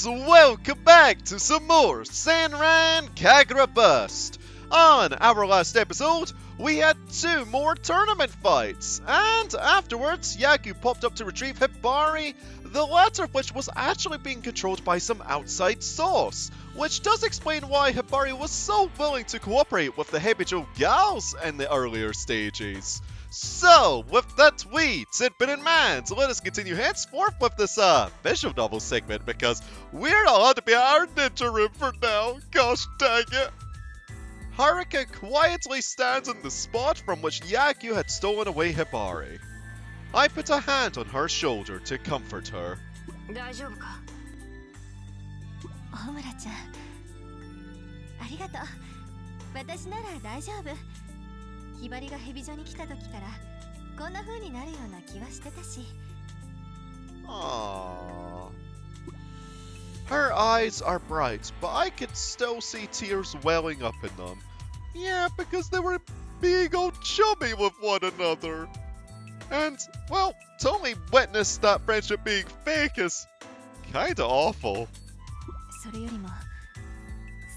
welcome back to some more Senran Kagura Bust. On our last episode, we had 2 more tournament fights, and afterwards, Yaku popped up to retrieve Hibari, the latter of which was actually being controlled by some outside source, which does explain why Hibari was so willing to cooperate with the Hebijo gals in the earlier stages. So, with that wee tidbit in mind, let us continue henceforth with this visual novel segment, because we're not allowed to be at our ninja room for now, gosh dang it. Haruka quietly stands in the spot from which Yaku had stolen away Hibari. I put a hand on her shoulder to comfort her. 大丈夫か? 大村ちゃん、ありがとう。私なら大丈夫。ひばりがヘビジョに来た時からこんな風になるような気はしてたし。Aww. Her eyes are bright, but I could still see tears welling up in them. Yeah, because they were being all chummy with one another. And, well, to only witness that friendship being fake is kinda awful. それよりも、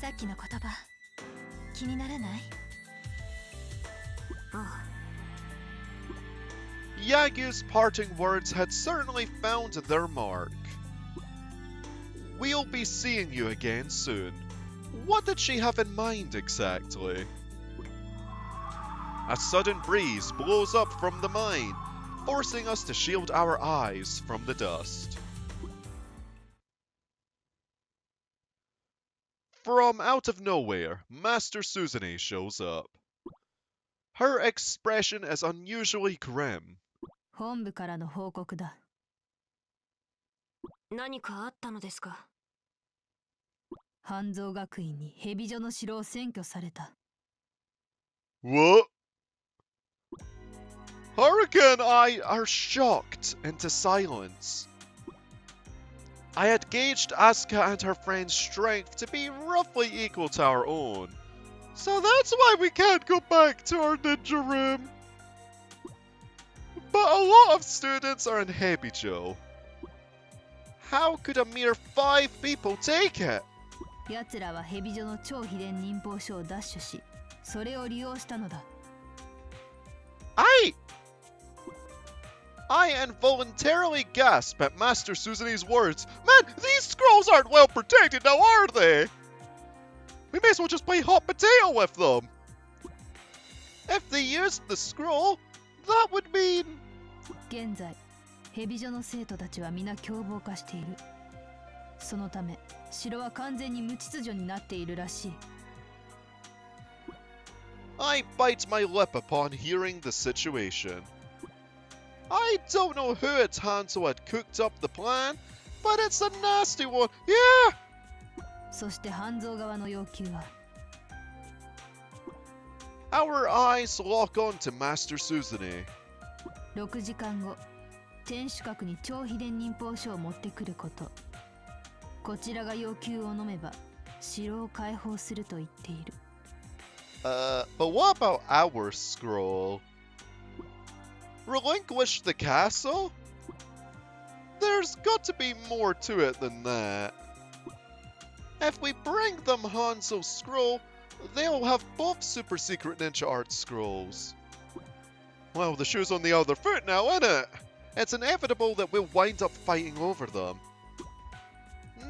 さっきの言葉、気にならない? Yagu's parting words had certainly found their mark. We'll be seeing you again soon. What did she have in mind exactly? A sudden breeze blows up from the mine, forcing us to shield our eyes from the dust. From out of nowhere, Master Suzune shows up. Her expression is unusually grim. 本部からの報告だ。何かあったのですか? 半蔵学院にヘビジョの城を占拠された。What? Haruka and I are shocked into silence. I had gauged Asuka and her friend's strength to be roughly equal to our own. So that's why we can't go back to our ninja room. But a lot of students are in Hebijo. How could a mere 5 people take it? 奴らはヘビジョの超秘伝忍法書を奪取し、それを利用したのだ。I involuntarily gasp at Master Suzune's words. Man, these scrolls aren't well protected now, are they? We may as well just play hot potato with them. If they used the scroll, that would mean... 現在、ヘビジョの生徒たちは皆凶暴化している。そのため、城は完全に無秩序になっているらしい。I bite my lip upon hearing the situation. I don't know who at Hanzo had cooked up the plan, but it's a nasty one, yeah! そして半蔵側の要求は Our eyes lock on to Master Suzune. 6時間後、天守閣に超秘伝忍法書を持ってくること。こちらが要求を飲めば、城を解放すると言っている。But what about our scroll? Relinquish the castle? There's got to be more to it than that. If we bring them Hanzo's scroll, they'll have both super secret ninja art scrolls. Well, the shoe's on the other foot now, isn't it? It's inevitable that we'll wind up fighting over them.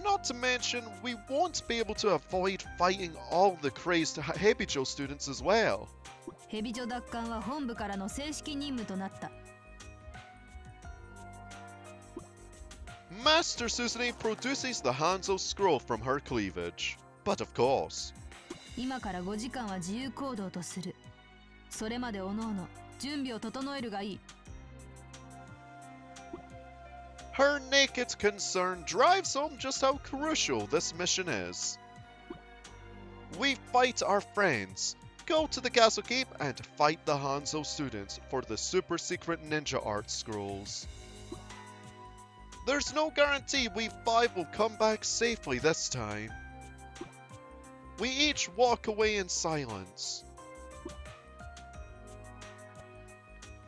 Not to mention, we won't be able to avoid fighting all the crazed Hebijo students as well. ヘビジョ奪還は本部からの正式任務となった。Master Suzune produces the Hanzo scroll from her cleavage. But of course, 今から5時間は自由行動とする。それまでおのおの準備を整えるがいい。her naked concern drives home just how crucial this mission is. We fight our friends, go to the castle keep, and fight the Hanzo students for the super secret ninja art scrolls. There's no guarantee we 5 will come back safely this time. We each walk away in silence.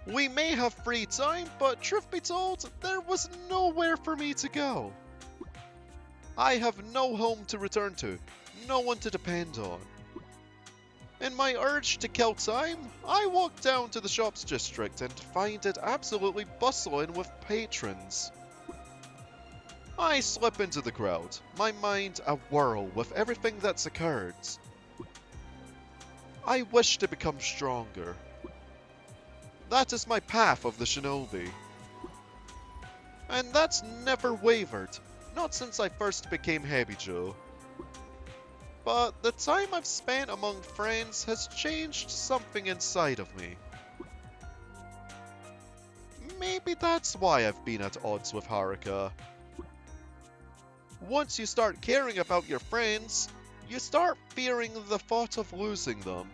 We may have free time, but truth be told, there was nowhere for me to go. I have no home to return to, no one to depend on. In my urge to kill time, I walk down to the shops district and find it absolutely bustling with patrons. I slip into the crowd, my mind a whirl with everything that's occurred. I wish to become stronger. That is my path of the Shinobi. And that's never wavered, not since I first became Hebijo. But the time I've spent among friends has changed something inside of me. Maybe that's why I've been at odds with Haruka. Once you start caring about your friends, you start fearing the thought of losing them.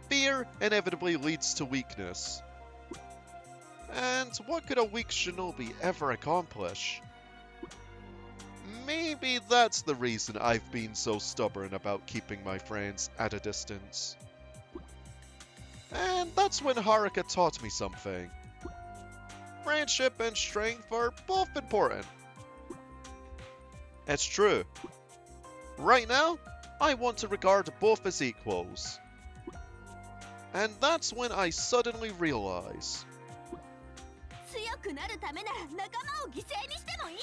Fear inevitably leads to weakness. And what could a weak shinobi ever accomplish? Maybe that's the reason I've been so stubborn about keeping my friends at a distance. And that's when Haruka taught me something. Friendship and strength are both important. It's true. Right now, I want to regard both as equals. And that's when I suddenly realize. 強くなるためなら仲間を犠牲にしてもいいの？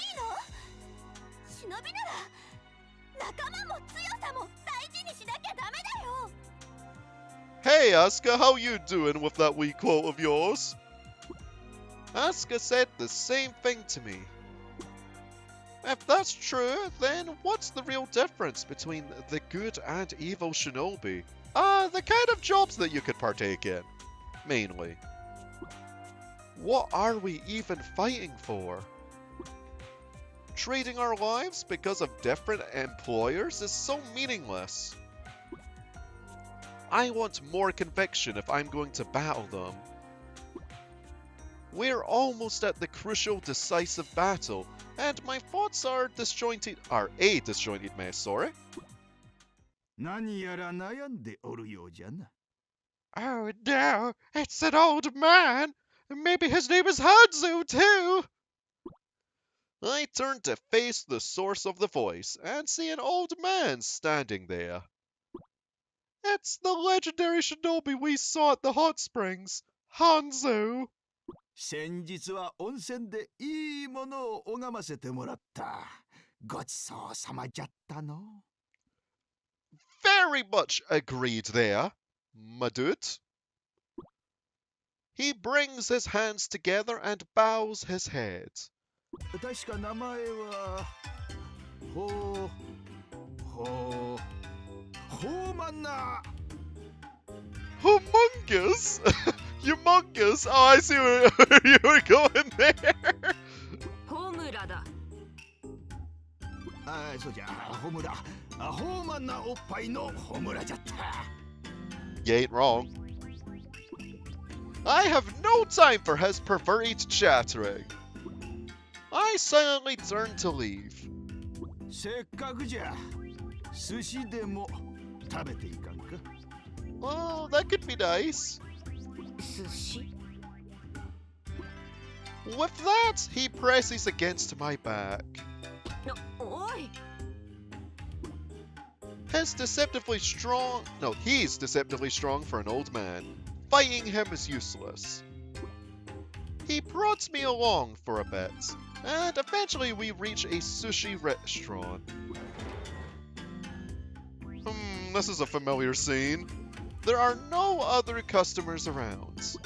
忍びなら仲間も強さも大事にしなきゃダメだよ。 Hey Asuka, how you doing with that wee quote of yours? Asuka said the same thing to me. If that's true, then what's the real difference between the good and evil shinobi? The kind of jobs that you could partake in, mainly. What are we even fighting for? Trading our lives because of different employers is so meaningless. I want more conviction if I'm going to battle them. We're almost at the crucial decisive battle, and my thoughts are a disjointed mess, sorry. 何やら悩んでおるようじゃな。 Oh no, it's an old man! Maybe his name is Hanzo too! I turn to face the source of the voice and see an old man standing there. It's the legendary shinobi we saw at the hot springs, Hanzo. 先日は温泉でいいものを拝ませてもらった。ごちそうさまじゃったの。 Very much agreed there, my dude. He brings his hands together and bows his head. 確か名前はほうまんな。 Humongous? Humongous? Oh, I see where you were going there. ホムラだ。ああ、そうじゃ、ホムラ。ホーマンなおっぱいのホムラじゃった。 You ain't wrong. I have no time for his perverted chattering. I silently turn to leave. せっかくじゃ、寿司でも食べていかんか。 Oh, that could be nice. 寿司？ With that, he presses against my back. おい。 He's deceptively strong for an old man. Fighting him is useless. He prods me along for a bit, and eventually we reach a sushi restaurant. This is a familiar scene. There are no other customers around.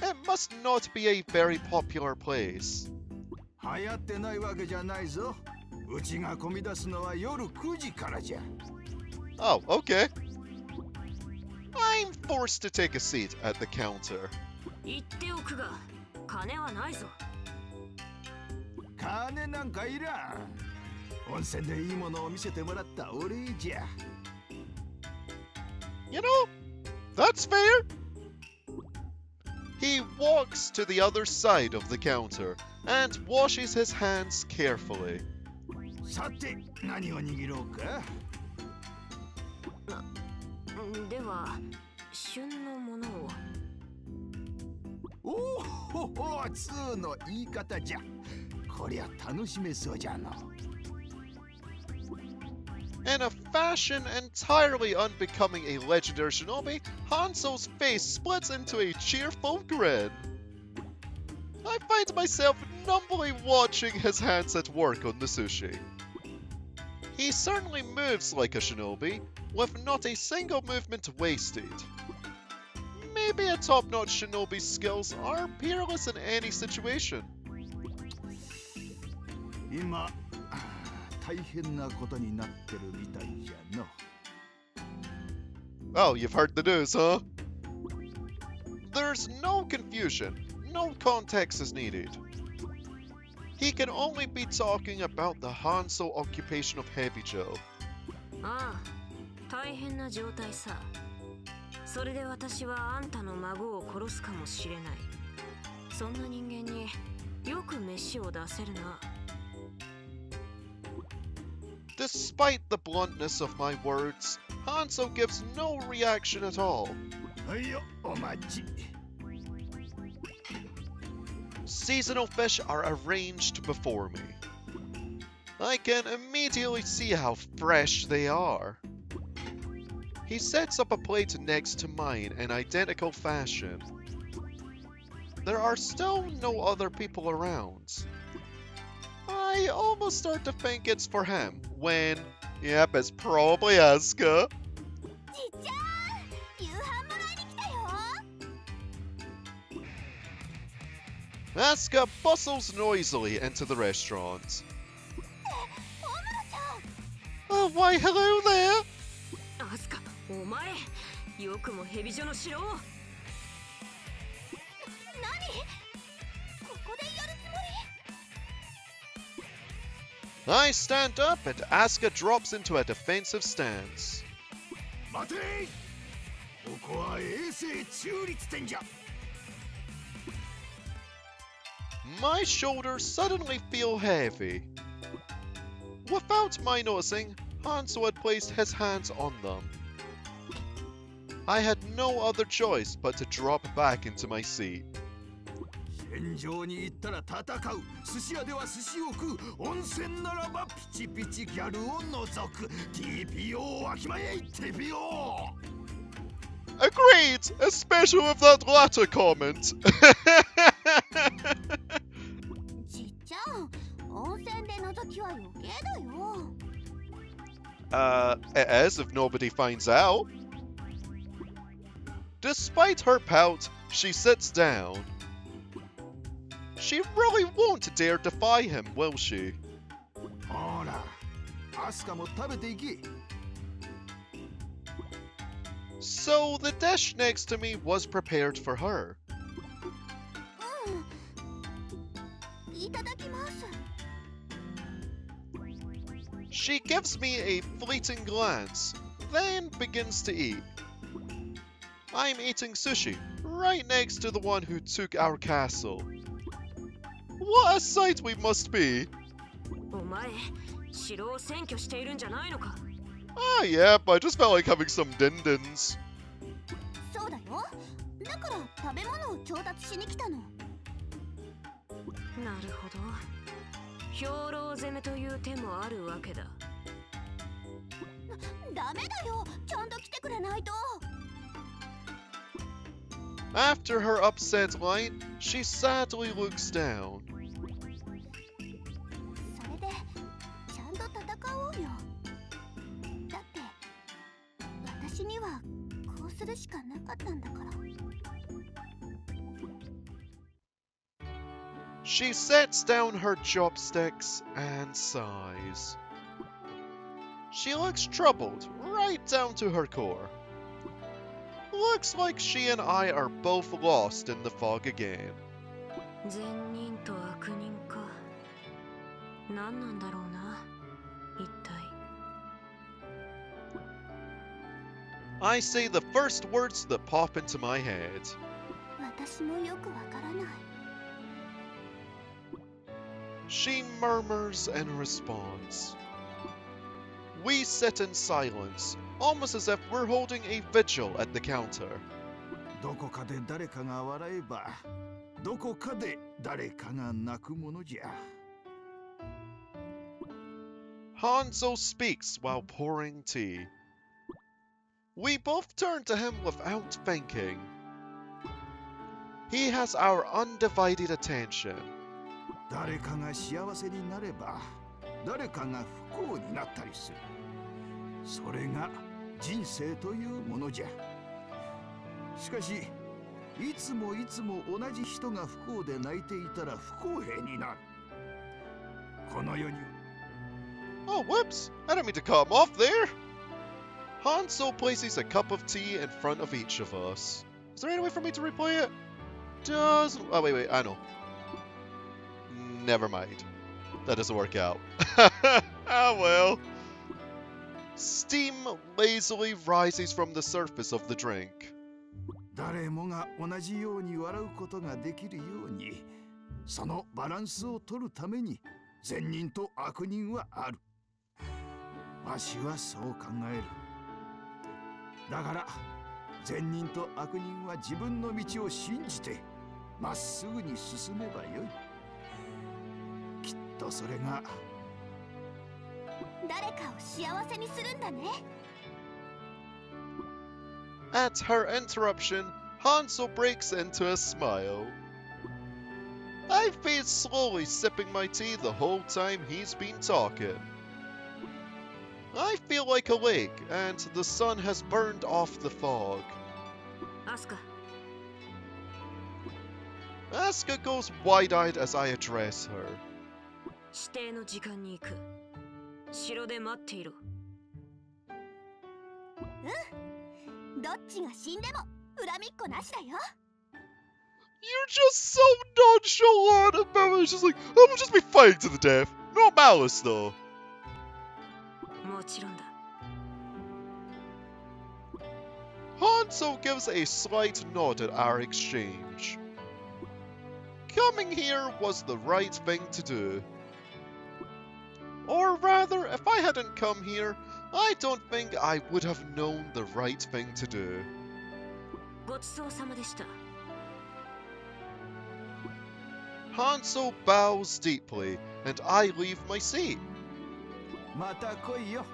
It must not be a very popular place. 流行ってないわけじゃないぞ。うちが混み出すのは夜9時からじゃ。 Oh, okay. I'm forced to take a seat at the counter. 言っておくが、金はないぞ。金なんかいらん。温泉でいいものを見せてもらったお礼じゃ。 You know, that's fair. He walks to the other side of the counter and washes his hands carefully. さて、何を握ろうか。 では、旬のものを。おお、つーの言い方じゃ。こりゃ楽しめそうじゃの。In a fashion entirely unbecoming a legendary shinobi, Hanzo's face splits into a cheerful grin. I find myself numbly watching his hands at work on the sushi. He certainly moves like a shinobi, with not a single movement wasted. Maybe a top-notch shinobi's skills are peerless in any situation. 今大変なことになってるみたいじゃの。Oh, you've heard the news, huh? There's no confusion. No context is needed. He can only be talking about the Hanzo occupation of Hebijo. ああ、大変な状態さ。それで私はあんたの孫を殺すかもしれない。そんな人間によく飯を出せるな。Despite the bluntness of my words, Hanzo gives no reaction at all. はいよ、お待ち。Seasonal fish are arranged before me. I can immediately see how fresh they are. He sets up a plate next to mine in identical fashion. There are still no other people around. I almost start to think it's for him, when, yep, it's probably Asuka. ちっちゃーん、夕飯もらいに来たよ。 Asuka bustles noisily into the restaurant. おむらちゃん。 Oh, why, hello there! アスカ、お前、よくもヘビジョの城を。何？ここでやるつもり？ I stand up and Asuka drops into a defensive stance. 待て！ここは衛星中立点じゃ。 My shoulders suddenly feel heavy. Without my noticing, Hanzo had placed his hands on them. I had no other choice but to drop back into my seat. 戦場に行ったら戦う。寿司屋では寿司を食う。温泉ならばピチピチギャルを除く。TPO わきまえ TPO。 Agreed, especially with that latter comment. ちっちゃん、温泉で覗きは余計だよ。It is if nobody finds out. Despite her pout, she sits down. She really won't dare defy him, will she? ほら、アスカも食べていき。 So the dish next to me was prepared for her. うん。いただきます。 She gives me a fleeting glance, then begins to eat. I'm eating sushi, right next to the one who took our castle. What a sight we must be! お前、城を占拠しているんじゃないのか。 Ah, yep, I just felt like having some din-dins. そうだよ。だから食べ物を調達しに来たの。なるほど。兵糧攻めという手もあるわけだ。ダメだよ。ちゃんと来てくれないと。 After her upset line, she sadly looks down. それでちゃんと戦おうよ。だって私にはこうするしかなかったんだから。 She sets down her chopsticks and sighs. She looks troubled right down to her core. Looks like she and I are both lost in the fog again. 善人と悪人か。何なんだろうな、一体。I say the first words that pop into my head. 私もよくわからない。 She murmurs and responds. We sit in silence, almost as if we're holding a vigil at the counter. どこかで誰かが笑えば、どこかで誰かが泣くものじゃ。Hanzo speaks while pouring tea. We both turn to him without thinking. He has our undivided attention. 誰かが幸せになれば誰かが不幸になったりする。それが人生というものじゃ。しかしいつも同じ人が不幸で泣いていたら不公平になる。この世に Oh, whoops! I didn't mean to cut him off there! Hanzo places a cup of tea in front of each of us. Is there any way for me to replay it? Oh, wait, I know. Never mind. That doesn't work out. Ah, well. Steam lazily rises from the surface of the drink. 誰もが同じように笑うことができるように、そのバランスを取るために善人と悪人はある。わしはそう考える。だから善人と悪人は自分の道を信じてまっすぐに進めばよい。きっとそれが誰かを幸せにするんだね。At her interruption, Hanzo breaks into a smile. I've been slowly sipping my tea the whole time he's been talking. I feel like a lake, and the sun has burned off the fog. Asuka. Asuka goes wide-eyed as I address her. 指定の時間に行く。城で待っていろ。どっちが死んでも恨みっこなしだよ。You're just so nonchalant about it. It's just like, oh, we'll just be fighting to the death. No malice, though. もちろんだ。Hanzo gives a slight nod at our exchange. Coming here was the right thing to do. Or rather, if I hadn't come here, I don't think I would have known the right thing to do. ごちそうさまでした。Hanzo bows deeply, and I leave my seat. また来いよ。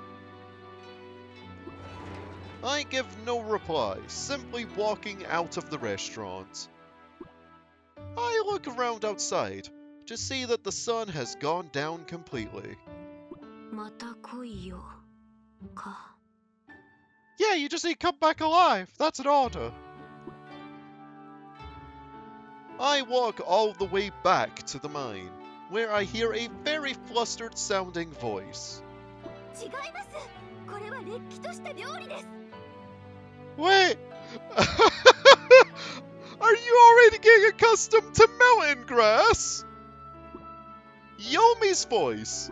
I give no reply, simply walking out of the restaurant. I look around outside to see that the sun has gone down completely. また来いよ。か。Yeah, you just need to come back alive. That's an order. I walk all the way back to the mine, where I hear a very flustered sounding voice. 違います。これはれっきとした料理です。Wait! Are you already getting accustomed to mountain grass? Yomi's voice,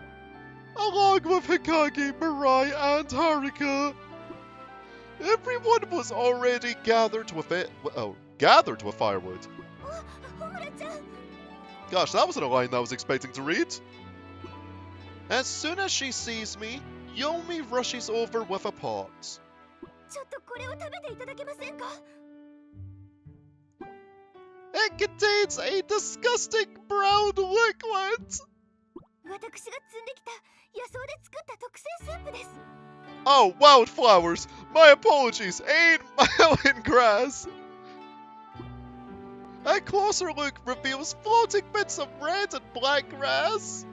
along with Hikage, Mirai, and Haruka. Everyone was already gathered with firewood. ホムラちゃん。 Gosh, that wasn't a line I was expecting to read. As soon as she sees me, Yomi rushes over with a pot. ちょっとこれを食べていただけませんか。 It contains a disgusting brown liquid. 私が摘んできた野草で作った特製スープです。 Oh, wildflowers! My apologies, ain't mountain grass! A closer look reveals floating bits of red and black grass.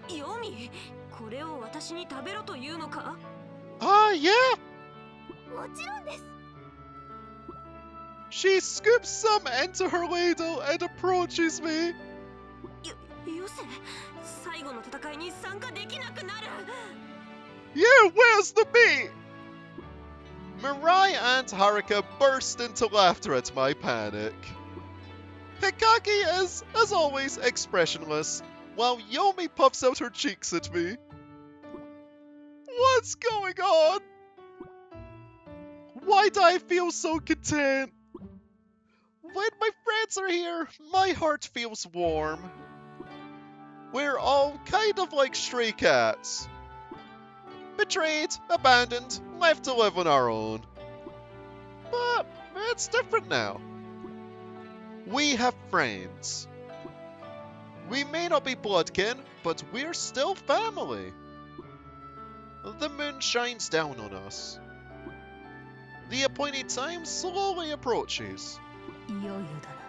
ヨミ、これを私に食べろというのか。 Yeah? もちろんです。 She scoops some into her ladle and approaches me. よせ、最後の戦いに参加できなくなる。 Yeah, where's the meat? Mirai and Haruka burst into laughter at my panic. Hikage is, as always, expressionless, while Yomi puffs out her cheeks at me. What's going on? Why do I feel so content? When my friends are here, my heart feels warm. We're all kind of like stray cats. Betrayed, abandoned, left to live on our own. But it's different now. We have friends. We may not be bloodkin, but we're still family. The moon shines down on us. The appointed time slowly approaches. いよいよだな。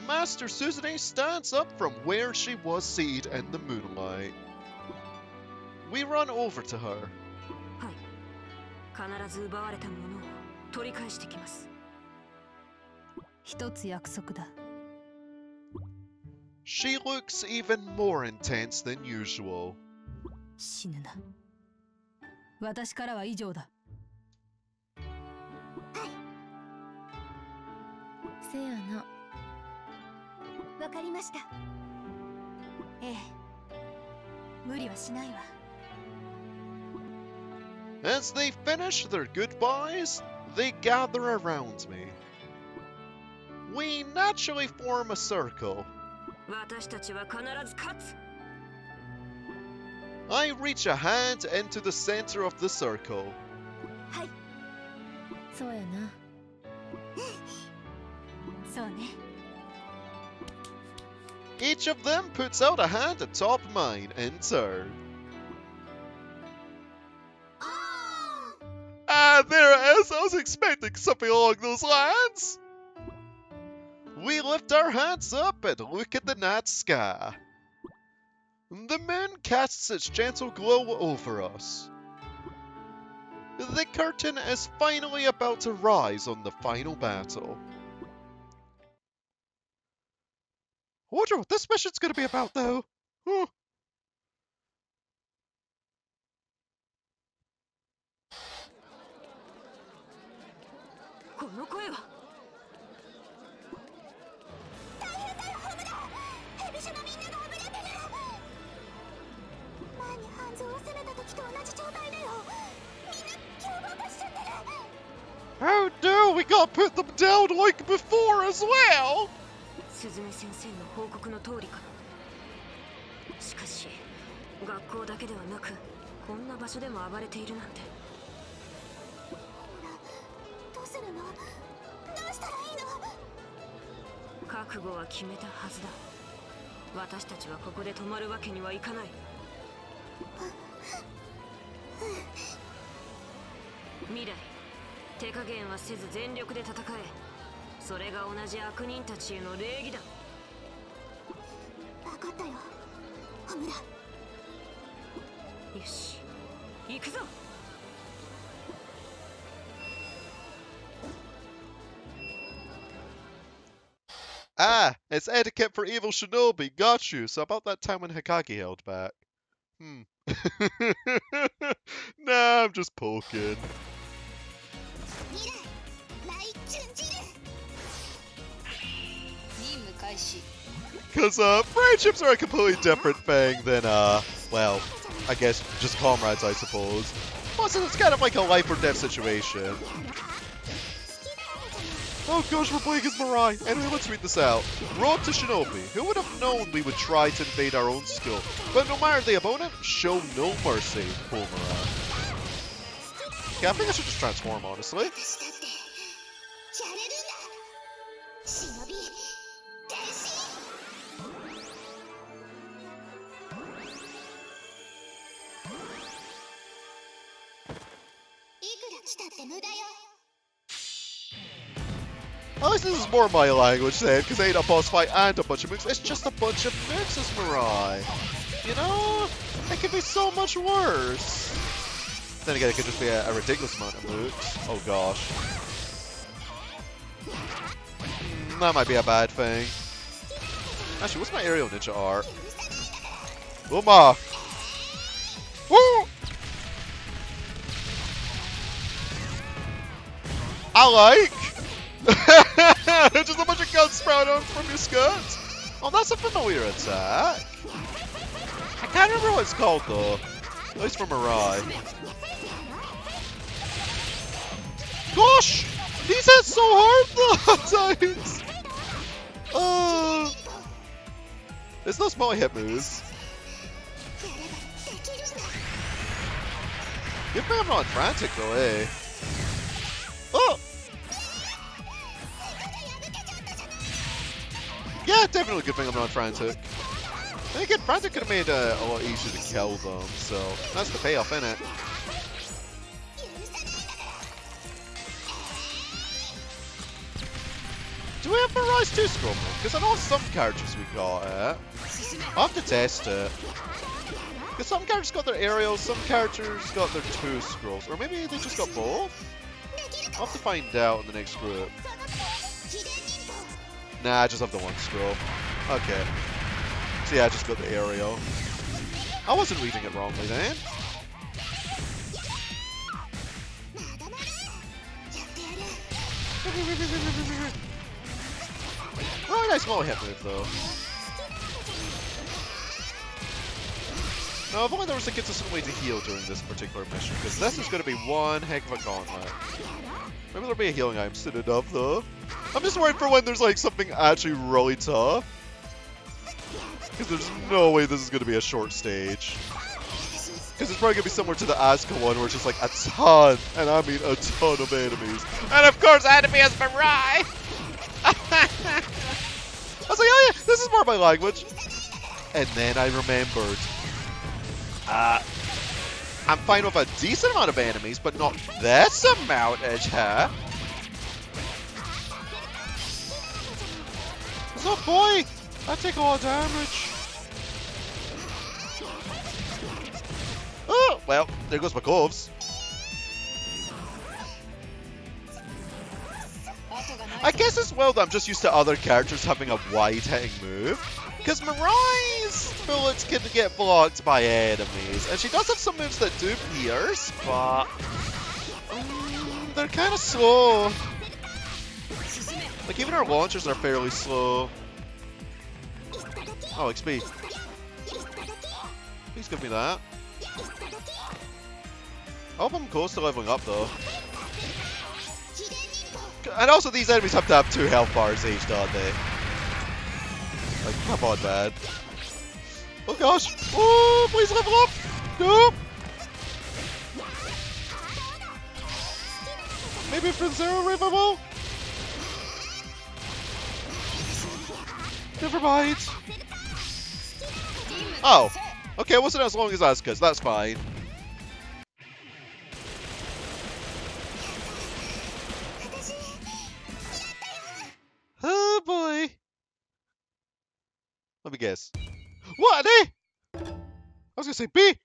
Master Suzune stands up from where she was seated in the moonlight. We run over to her. はい。必ず奪われたものを取り返してきます。一つ約束だ。 She looks even more intense than usual. 死ぬな。私からは以上だ。せやな。わかりました。ええ。無理はしないわ。 As they finish their goodbyes, they gather around me. We naturally form a circle. 私たちは必ず勝つ。 I reach a hand into the center of the circle. はい。そうやな。そうね。 Each of them puts out a hand atop mine in turn. Ah, there it is! I was expecting something along those lines! We lift our hands up and look at the night sky. The moon casts its gentle glow over us. The curtain is finally about to rise on the final battle. I wonder what this mission's gonna be about, though. Huh. この声は。大変だよ、ホムだ。ヘビショのみんながあぶれてる。前にハンゾーを攻めた時と同じ状態だよ。みんな凶暴化しちゃってる。 Oh no, we got put them down like before as well! スズメ先生の報告の通りか。しかし、学校だけではなく、こんな場所でも暴れているなんて。 どうするの？どうしたらいいの？覚悟は決めたはずだ。私たちはここで止まるわけにはいかない。未来、手加減はせず全力で戦え。それが同じ悪人たちへの礼儀だ。分かったよ、ホムラ。よし、行くぞ。 Ah, it's etiquette for evil shinobi. Got you. So about that time when Hikage held back. Nah, I'm just poking. Because friendships are a completely different thing than well, I guess just comrades, I suppose. Plus, it's kind of like a life or death situation. Oh gosh, we're playing as Mirai. Anyway, let's read this out. Road to Shinobi. Who would have known we would try to invade our own school? But no matter the opponent, show no mercy. Poor Mirai. Okay, I think I should just transform, honestly. At least this is more my language then, because it ain't a boss fight and a bunch of mooks. It's just a bunch of mooks as Mirai. You know? It could be so much worse. Then again, it could just be a ridiculous amount of mooks. Oh gosh. That might be a bad thing. Actually, what's my aerial ninja art? Uma! Woo! I like! Just a bunch of guns sprout out from your skirt. Oh, that's a familiar attack. I can't remember what it's called though. At least for Mirai. Gosh! These hit so hard though! Times. There's no small hit moves. Good thing I'm not frantic though, eh? Oh! Yeah, definitely good thing I'm not frantic. And again, Frantic could have made it a lot easier to kill them, so that's the payoff, innit? Do we have Mirage 2 scroll mode? Because I know some characters we got it. I'll have to test it. Because some characters got their aerials, some characters got their 2 scrolls. Or maybe they just got both? I'll have to find out in the next group. Nah, I just have the 1 scroll. Okay. So yeah, I just got the aerial. I wasn't reading it wrongly then. Really nice small hit move though. No, if only there was a consistent way to heal during this particular mission, because this is going to be one heck of a gauntlet. Maybe there'll be a healing item soon enough though. I'm just worried for when there's like something actually really tough. Because there's no way this is going to be a short stage. Because it's probably going to be similar to the Asuka one, where it's just like a ton, and I mean a ton of enemies. And of course, enemy is Mirai! I was like, oh yeah, this is more my language. And then I remembered. I'm fine with a decent amount of enemies, but not this amount, huh? Oh boy! I take a lot of damage. Oh, well, there goes my gloves. I guess as well that I'm just used to other characters having a wide-hitting move. Because Mirai's bullets can get blocked by enemies. And she does have some moves that do pierce, but they're kind of slow. Like, even her launchers are fairly slow. Oh, XP. Please give me that. I hope I'm close to leveling up, though. And also, these enemies have to have 2 health bars each, don't they? Like, come on, man. Oh, gosh. Oh, please level up. No. Maybe for DaverRaver will? Never mind. Oh. Okay, it wasn't as long as Asuka's. That's fine. Oh boy. Let me guess. What? Eh? I was gonna say B.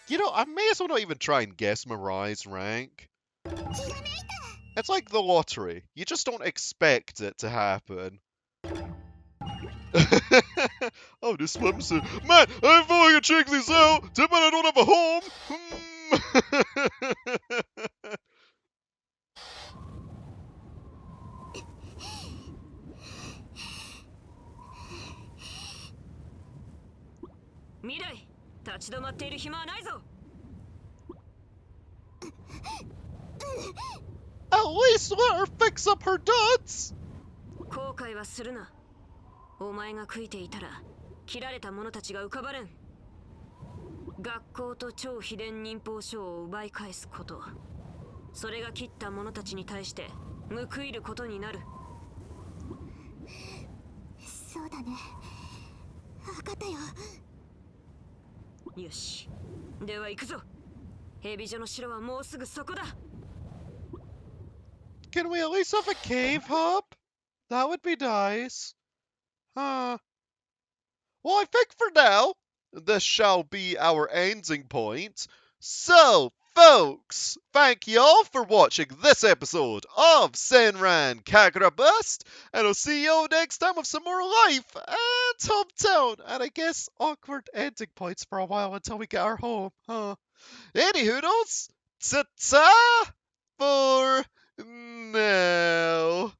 You know, I may as well not even try and guess Mirai's rank. It's like the lottery. You just don't expect it to happen. Oh, this swimsuit. Man, I'm falling a check this out. Too bad I don't have a home. Mirai, 立ち止まっている暇はないぞ。 At least let her fix up her duds. 後悔はするな。お前が悔いていたら切られた者たちが浮かばれん。学校と超秘伝忍法書を奪い返すこと、それが切った者たちに対して報いることになる。そうだね。分かったよ。よし、では行くぞ。ヘビジョの城はもうすぐそこだ。Can we at least have a cave hub? That would be nice. Huh. Well, I think for now, this shall be our ending point. So, folks, thank y'all for watching this episode of Senran Kagura Bust, and I'll see you next time with some more life and hometown, and I guess awkward ending points for a while until we get our home, huh? Anywho, ta-ta for now.